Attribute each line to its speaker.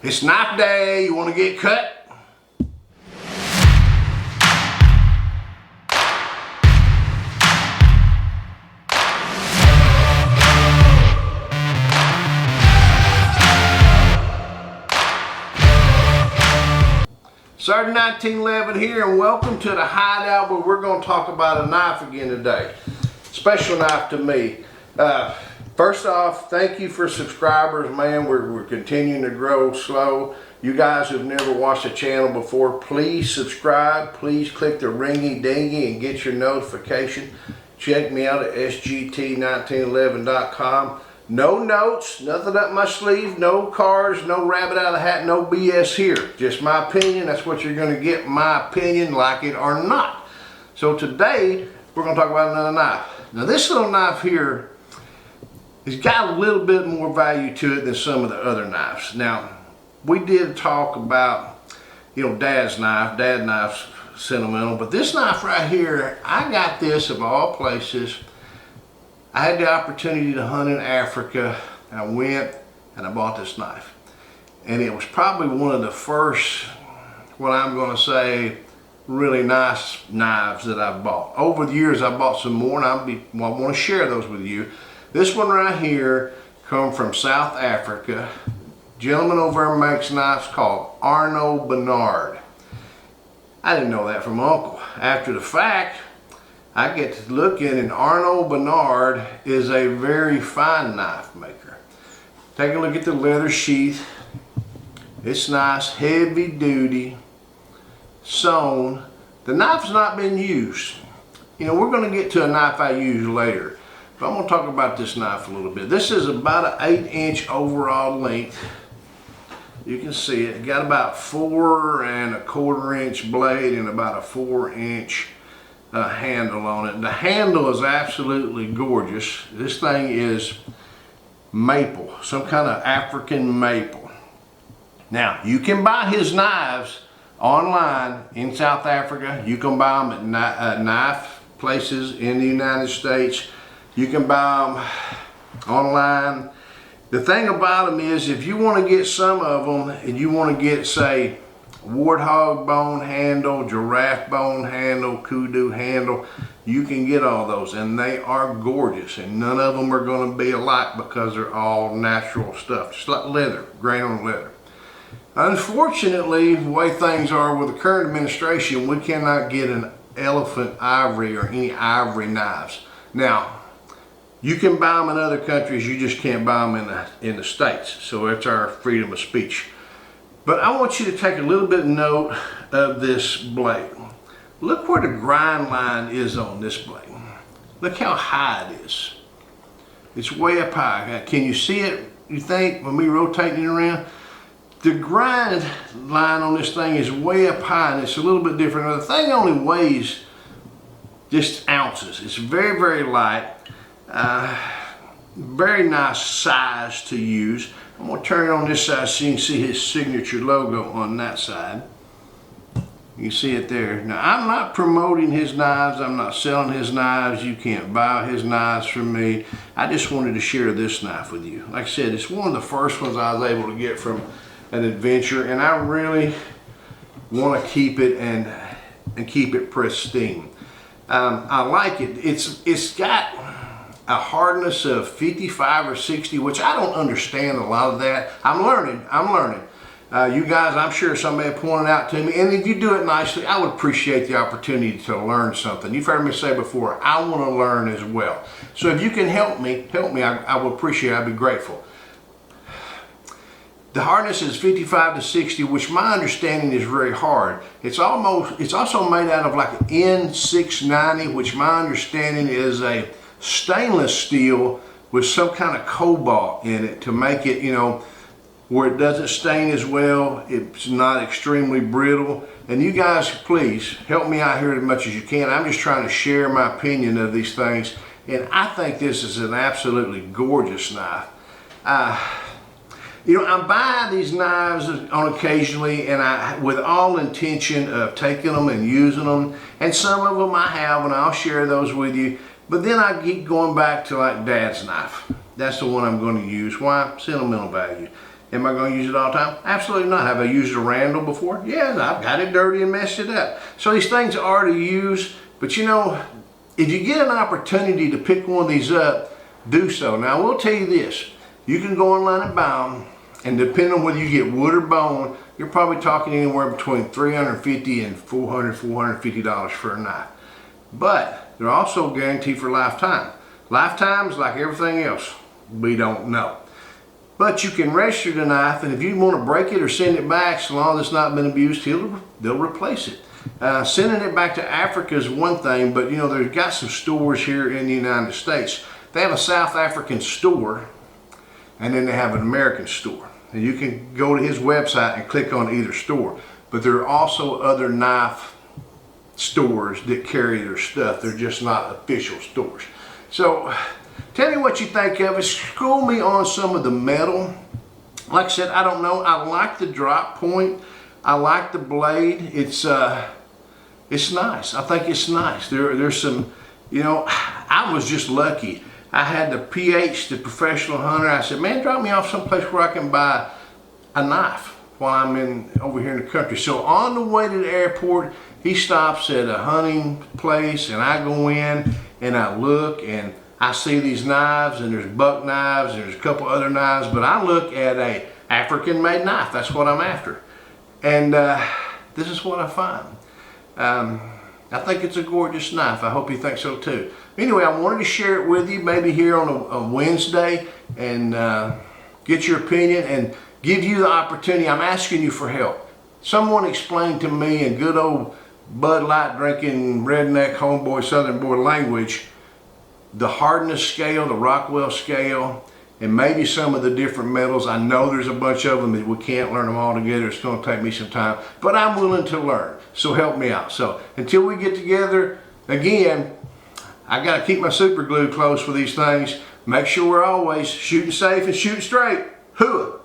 Speaker 1: It's knife day. You want to get cut? Sarge 1911 here, and welcome to the hideout, where we're going to talk about a knife again today. Special knife to me. First off, thank you for subscribers, man. We're continuing to grow slow. You guys who've never watched the channel before, please subscribe. Please click the ringy dingy and get your notification. Check me out at sgt1911.com. No notes, nothing up my sleeve, no cards, no rabbit out of the hat, no BS here. Just my opinion. That's what you're going to get, my opinion, like it or not. So today, we're going to talk about another knife. Now this little knife here has got a little bit more value to it than some of the other knives. Now, we did talk about, Dad's knife. Dad knife's sentimental, but this knife right here, I got this of all places. I had the opportunity to hunt in Africa. I went and I bought this knife. And it was probably one of the first, what I'm going to say, really nice knives that I've bought. Over the years, I bought some more, and I want to share those with you. This one right here come from South Africa. Gentleman over there makes knives called Arno Bernard. I didn't know that from Uncle. After the fact, I get to looking, and Arno Bernard is a very fine knife maker. Take a look at the leather sheath. It's nice, heavy duty, sewn. The knife's not been used. We're going to get to a knife I use later, but I'm going to talk about this knife a little bit. This is about an 8-inch overall length. You can see it. Got about 4 1/4 inch blade and about a 4-inch handle on it. The handle is absolutely gorgeous. This thing is maple, some kind of African maple. Now, you can buy his knives online in South Africa. You can buy them at knife places in the United States. You can buy them online. The thing about them is, if you want to get some of them and you want to get, say, warthog bone handle, giraffe bone handle, kudu handle, you can get all those, and they are gorgeous, and none of them are going to be alike because they're all natural stuff, just like leather, grain on leather. Unfortunately, the way things are with the current administration, we cannot get an elephant ivory or any ivory knives. Now, you can buy them in other countries, you just can't buy them in the States, so it's our freedom of speech. But I want you to take a little bit of note of this blade. Look where the grind line is on this blade. Look how high it is. It's way up high. Can you see it, you think, when me rotating it around? The grind line on this thing is way up high, and it's a little bit different. Now, the thing only weighs just ounces. It's very, very light. Very nice size to use. I'm going to turn it on this side so you can see his signature logo on that side. You can see it there. Now, I'm not promoting his knives. I'm not selling his knives. You can't buy his knives from me. I just wanted to share this knife with you. Like I said, it's one of the first ones I was able to get from an adventure, and I really want to keep it and keep it pristine. I like it. It's got a hardness of 55 or 60, which I don't understand a lot of that. I'm learning. You guys, I'm sure somebody pointed out to me, and if you do it nicely, I would appreciate the opportunity to learn something. You've heard me say before, I want to learn as well. So if you can help me, I would appreciate it. I'd be grateful. The hardness is 55 to 60, which my understanding is very hard. It's also made out of like an N690, which my understanding is a stainless steel with some kind of cobalt in it to make it, where it doesn't stain as well. It's not extremely brittle. And you guys, please help me out here as much as you can. I'm just trying to share my opinion of these things, and I think this is an absolutely gorgeous knife. I buy these knives on occasionally, and with all intention of taking them and using them, and some of them I have, and I'll share those with you. But then I keep going back to like Dad's knife. That's the one I'm going to use. Why? Sentimental value. Am I going to use it all the time? Absolutely not. Have I used a Randall before? Yeah, I've got it dirty and messed it up. So these things are to use, but you know, if you get an opportunity to pick one of these up, do so. Now I will tell you this, you can go online and buy them, and depending on whether you get wood or bone, you're probably talking anywhere between $350 and $450 for a knife. But they're also guaranteed for lifetime. Lifetime's like everything else, we don't know. But you can register the knife, and if you want to break it or send it back, so long as it's not been abused, they'll replace it. Sending it back to Africa is one thing, but you know, they've got some stores here in the United States. They have a South African store, and then they have an American store. And you can go to his website and click on either store. But there are also other knife stores that carry their stuff. They're just not official stores. So tell me what you think of it. School me on some of the metal. Like I said, I don't know. I like the drop point. I like the blade. It's nice. I think it's nice. There's some, you know, I was just lucky. I had the PH, the professional hunter. I said, man, drop me off someplace where I can buy a knife while I'm over here in the country. So on the way to the airport, he stops at a hunting place, and I go in and I look and I see these knives, and there's buck knives, and there's a couple other knives, but I look at a African-made knife. That's what I'm after. And this is what I find. I think it's a gorgeous knife. I hope you think so too. Anyway, I wanted to share it with you, maybe here on a Wednesday, and get your opinion and give you the opportunity. I'm asking you for help. Someone explain to me in good old Bud Light drinking, redneck, homeboy, southern boy language, the hardness scale, the Rockwell scale, and maybe some of the different metals. I know there's a bunch of them that we can't learn them all together. It's going to take me some time, but I'm willing to learn. So help me out. So until we get together again, I got to keep my super glue close for these things. Make sure we're always shooting safe and shooting straight. Hooah!